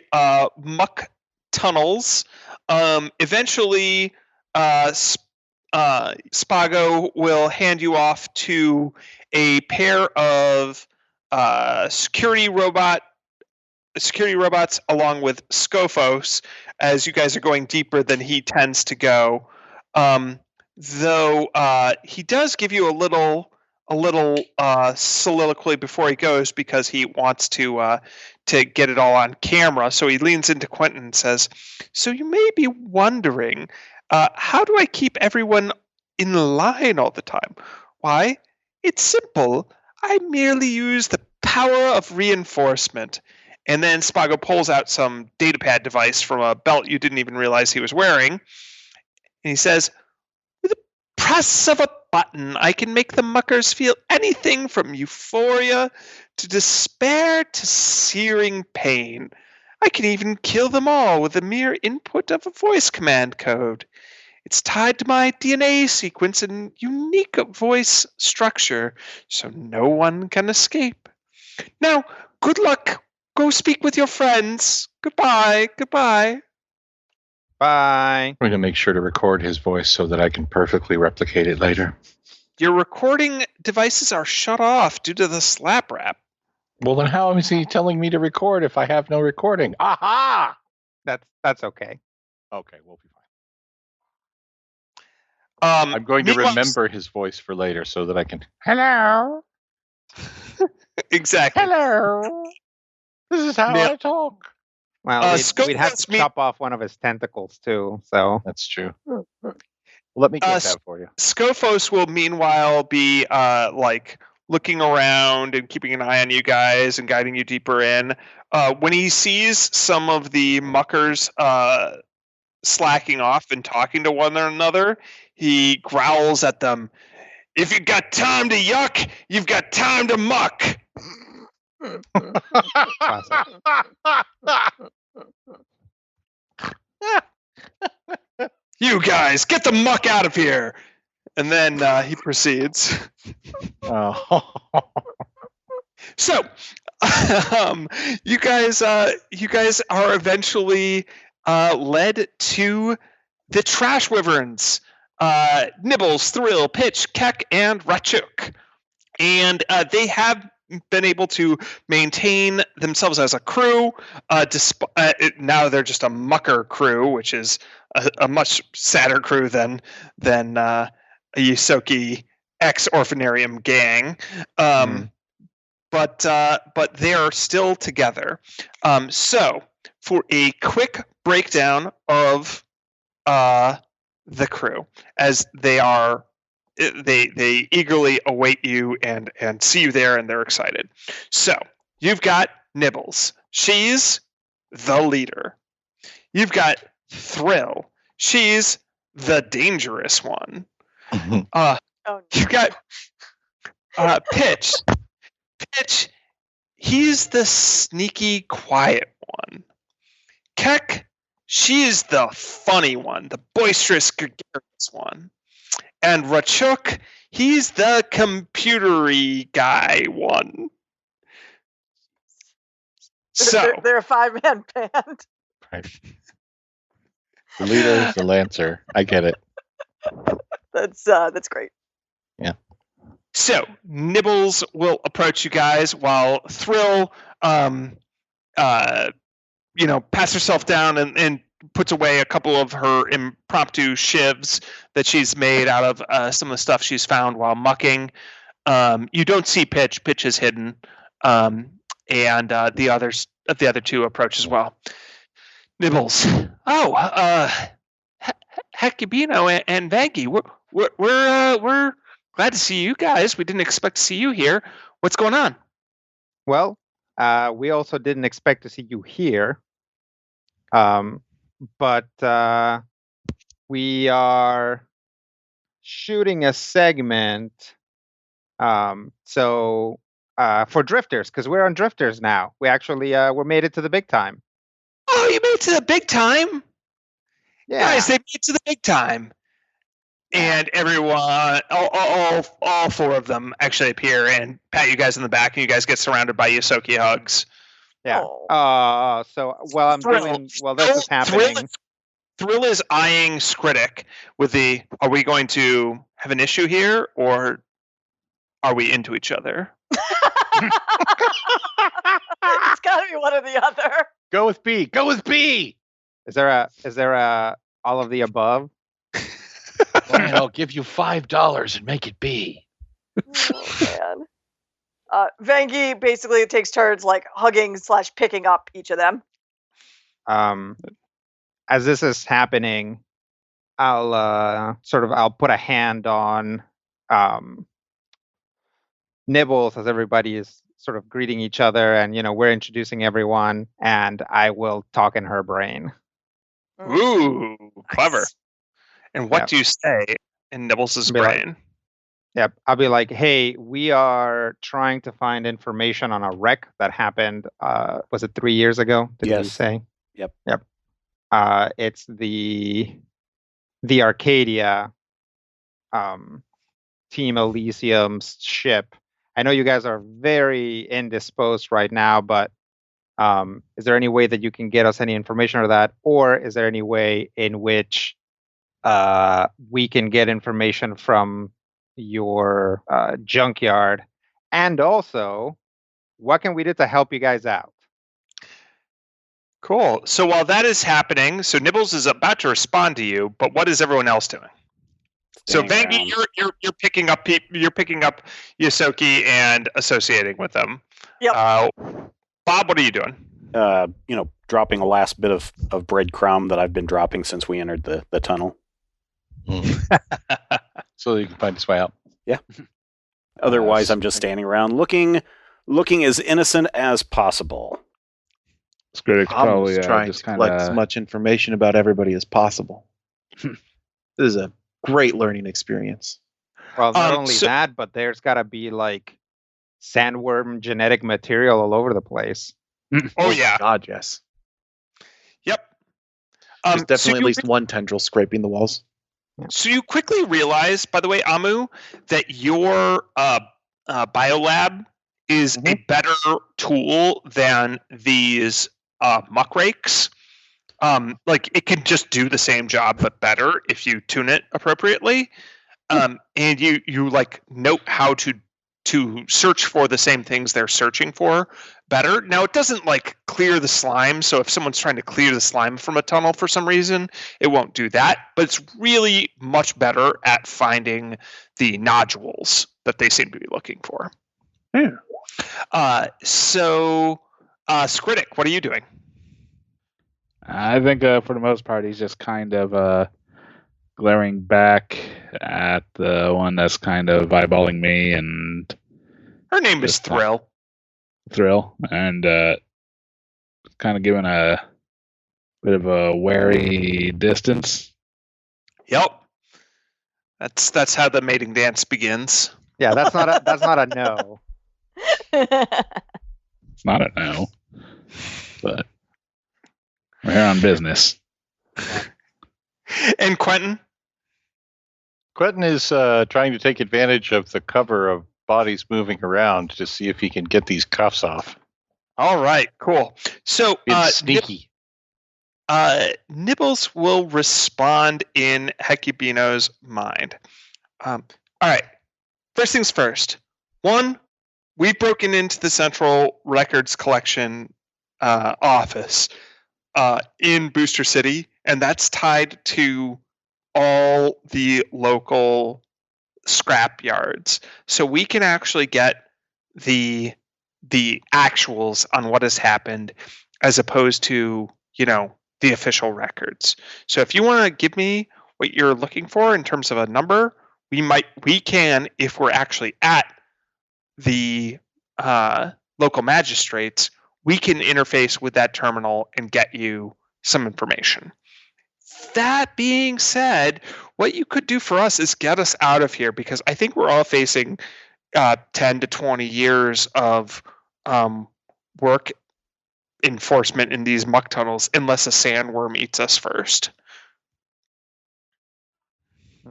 muck tunnels. Eventually, Spago will hand you off to a pair of security robots along with Scophos as you guys are going deeper than he tends to go. Though he does give you a little soliloquy before he goes because he wants to get it all on camera. So he leans into Quentin and says, "So you may be wondering, how do I keep everyone in line all the time? Why, it's simple. I merely use the power of reinforcement." And then Spago pulls out some datapad device from a belt you didn't even realize he was wearing. And he says, "With a press of a button, I can make the muckers feel anything from euphoria to despair to searing pain. I can even kill them all with the mere input of a voice command code. It's tied to my DNA sequence and unique voice structure, so no one can escape. Now, good luck. Go speak with your friends. Goodbye. Bye. I'm going to make sure to record his voice so that I can perfectly replicate it later. Your recording devices are shut off due to the slap rap. Well, then how is he telling me to record if I have no recording? Aha! That's okay. Okay, we'll be fine. I'm going to meanwhile- remember his voice for later so that I can. Hello. Exactly. Hello. This is how Now- I talk. Well, Scope we'd have lets to me- chop off one of his tentacles too. So That's true. Let me get that for you. Scophos will meanwhile be looking around and keeping an eye on you guys and guiding you deeper in. When he sees some of the muckers slacking off and talking to one another, he growls at them. "If you've got time to yuck, you've got time to muck." "You guys, get the muck out of here!" And then he proceeds. Oh. So, you guys are eventually led to the Trash Wyverns, Nibbles, Thrill, Pitch, Keck, and Rachuk, and they have been able to maintain themselves as a crew. Now they're just a mucker crew, which is a much sadder crew than a Yusoki ex-orphanarium gang. But they are still together. So for a quick breakdown of the crew, as they eagerly await you and see you there, and they're excited. So you've got Nibbles. She's the leader. You've got Thrill. She's the dangerous one. Oh, You've got Pitch. Pitch, he's the sneaky, quiet one. Keck, she's the funny one, the boisterous, gregarious one. And Rachuk, he's the computery guy one. So they're a 5-man band. Right. The leader, the lancer. I get it. That's great. So Nibbles will approach you guys while Thrill, pats herself down and puts away a couple of her impromptu shivs that she's made out of some of the stuff she's found while mucking. You don't see Pitch. Pitch is hidden, and the other two approach as well. Nibbles. Oh, Hakibino and Vanky. We're glad to see you guys. We didn't expect to see you here. What's going on? Well, we also didn't expect to see you here. But we are shooting a segment. For Drifters, because we're on Drifters now. We actually we made it to the big time. Oh, you made it to the big time? Yeah. Guys, they made it to the big time. And everyone, all four of them actually appear and pat you guys in the back, and you guys get surrounded by Yosoki hugs. Yeah. Oh. So while this is happening. Thrill is eyeing Skritic with the, are we going to have an issue here, or are we into each other? It's got to be one or the other. Go with B. Go with B. Is there a all of the above? Fine, I'll give you $5 and make it B. Oh, man. Vangi basically takes turns like hugging / picking up each of them. As this is happening, I'll put a hand on Nibbles as everybody is sort of greeting each other, and we're introducing everyone, and I will talk in her brain. Ooh, clever. Nice. And what do you say in Nibbles' brain? Yep. I'll be like, hey, we are trying to find information on a wreck that happened, was it 3 years ago? Did you say? Yep. It's the Arcadia Team Elysium's ship. I know you guys are very indisposed right now, but is there any way that you can get us any information on that? Or is there any way in which we can get information from your junkyard? And also, what can we do to help you guys out? Cool. So while that is happening, so Nibbles is about to respond to you, but what is everyone else doing? So Vangi, you're picking up Yosoki and associating with them. Yep. Bob, what are you doing? Dropping a last bit of breadcrumb that I've been dropping since we entered the tunnel. So you can find his way out. Yeah. Otherwise, I'm just standing around looking as innocent as possible. I'm trying to collect as much information about everybody as possible. This is a great learning experience. Well, not only that, but there's got to be like sandworm genetic material all over the place. Oh yeah, God, yes. Yep. There's definitely at least one tendril scraping the walls. So you quickly realize, by the way, Amu, that your biolab is a better tool than these muckrakers. Like it can just do the same job but better if you tune it appropriately. And you like note how to search for the same things they're searching for better. Now it doesn't like clear the slime, so if someone's trying to clear the slime from a tunnel for some reason, it won't do that, but it's really much better at finding the nodules that they seem to be looking for. So Skritic, what are you doing? I think for the most part he's just kind of glaring back at the one that's kind of eyeballing me, and her name is Thrill. And kind of giving a bit of a wary distance. Yep. That's how the mating dance begins. Yeah, that's not a no. It's not a no, but we're here on business. And Quentin? Quentin is trying to take advantage of the cover of bodies moving around to see if he can get these cuffs off. All right, cool. So it's sneaky. Nibbles will respond in Hecubino's mind. All right. First things first. One, we've broken into the Central Records Collection office in Booster City, and that's tied to all the local scrap yards. So we can actually get the actuals on what has happened as opposed to, the official records. So if you want to give me what you're looking for in terms of a number, we can, if we're actually at the local magistrates, we can interface with that terminal and get you some information. That being said, what you could do for us is get us out of here, because I think we're all facing 10 to 20 years of work enforcement in these muck tunnels unless a sandworm eats us first.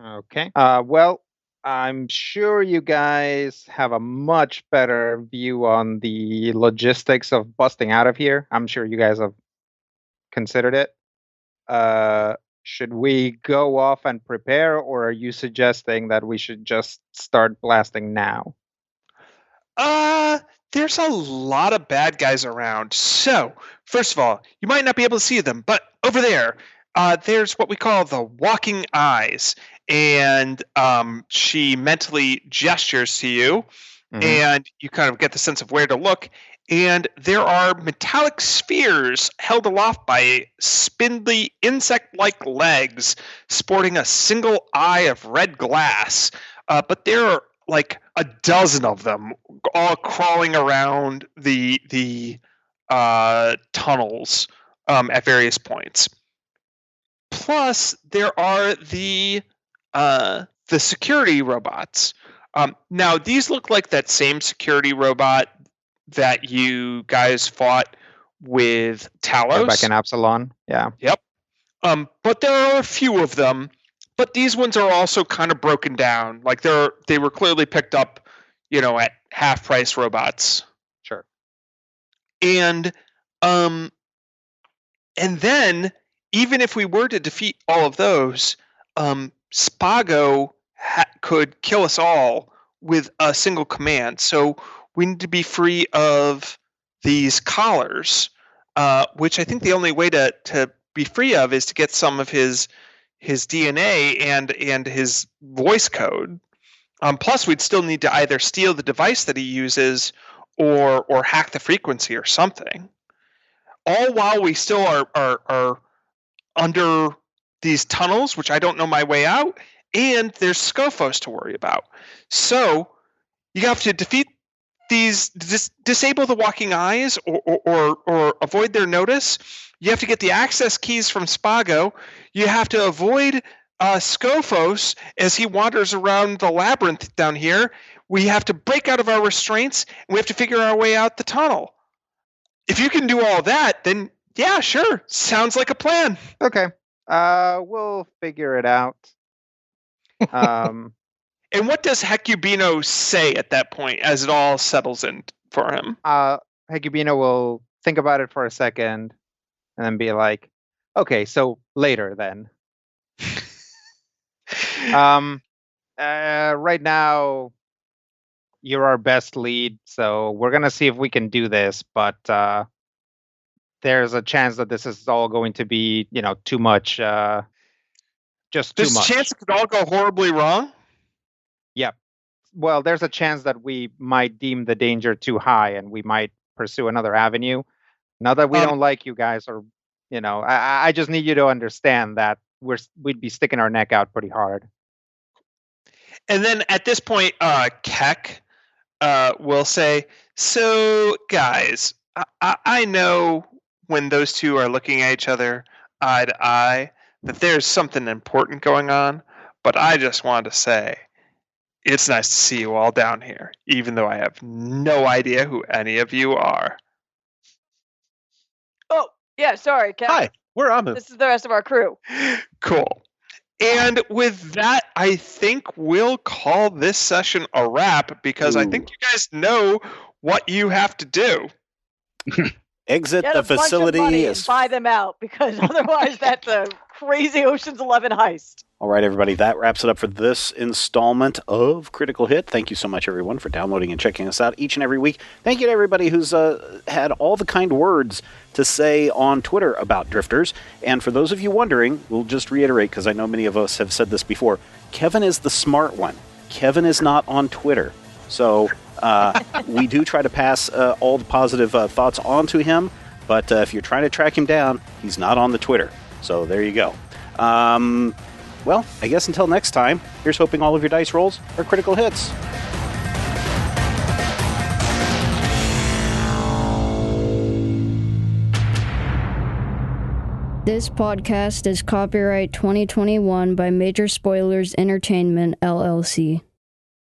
Okay. Well, I'm sure you guys have a much better view on the logistics of busting out of here. I'm sure you guys have considered it. Should we go off and prepare, or are you suggesting that we should just start blasting now? There's a lot of bad guys around. So, first of all, you might not be able to see them, but over there, there's what we call the walking eyes. And she mentally gestures to you, and you kind of get the sense of where to look. And there are metallic spheres held aloft by spindly insect-like legs, sporting a single eye of red glass. But there are like a dozen of them, all crawling around the tunnels at various points. Plus, there are the security robots. Now, these look like that same security robot that you guys fought with Talos. Back in Absalon, yeah. Yep. But there are a few of them. But these ones are also kind of broken down. Like they were clearly picked up, at half price robots. Sure. And then even if we were to defeat all of those, Spago could kill us all with a single command. So we need to be free of these collars, which I think the only way to be free of is to get some of his DNA and his voice code. Plus, we'd still need to either steal the device that he uses or hack the frequency or something. All while we still are under these tunnels, which I don't know my way out, and there's Scophos to worry about. So you have to defeat these, disable the walking eyes or avoid their notice. You have to get the access keys from Spago. You have to avoid Scophos as he wanders around the labyrinth down here. We have to break out of our restraints, and we have to figure our way out the tunnel. If you can do all that, then yeah, sure. Sounds like a plan. Okay. We'll figure it out. And what does Hecubino say at that point as it all settles in for him? Hecubino will think about it for a second and then be like, okay, so later then. Right now, you're our best lead, so we're going to see if we can do this, but there's a chance that this is all going to be, too much. Just There's too much. There's a chance it could all go horribly wrong? Yep. Well, there's a chance that we might deem the danger too high and we might pursue another avenue. Not that we don't like you guys, or, I just need you to understand that we'd be sticking our neck out pretty hard. And then at this point, Keck will say, so guys, I know when those two are looking at each other eye to eye that there's something important going on, but I just wanted to say it's nice to see you all down here, even though I have no idea who any of you are. Oh, yeah, sorry, Keck. Hi, we're Amu. This is the rest of our crew. Cool. And with that, I think we'll call this session a wrap because I think you guys know what you have to do. Exit Get the a bunch of facility. money and buy them out, because otherwise that's a crazy Ocean's 11 heist. All right, everybody, that wraps it up for this installment of Critical Hit. Thank you so much, everyone, for downloading and checking us out each and every week. Thank you to everybody who's had all the kind words to say on Twitter about Drifters. And for those of you wondering, we'll just reiterate, because I know many of us have said this before, Kevin is the smart one. Kevin is not on Twitter. So we do try to pass all the positive thoughts on to him, but if you're trying to track him down, he's not on the Twitter. So there you go. Well, I guess until next time, here's hoping all of your dice rolls are critical hits. This podcast is copyright 2021 by Major Spoilers Entertainment, LLC.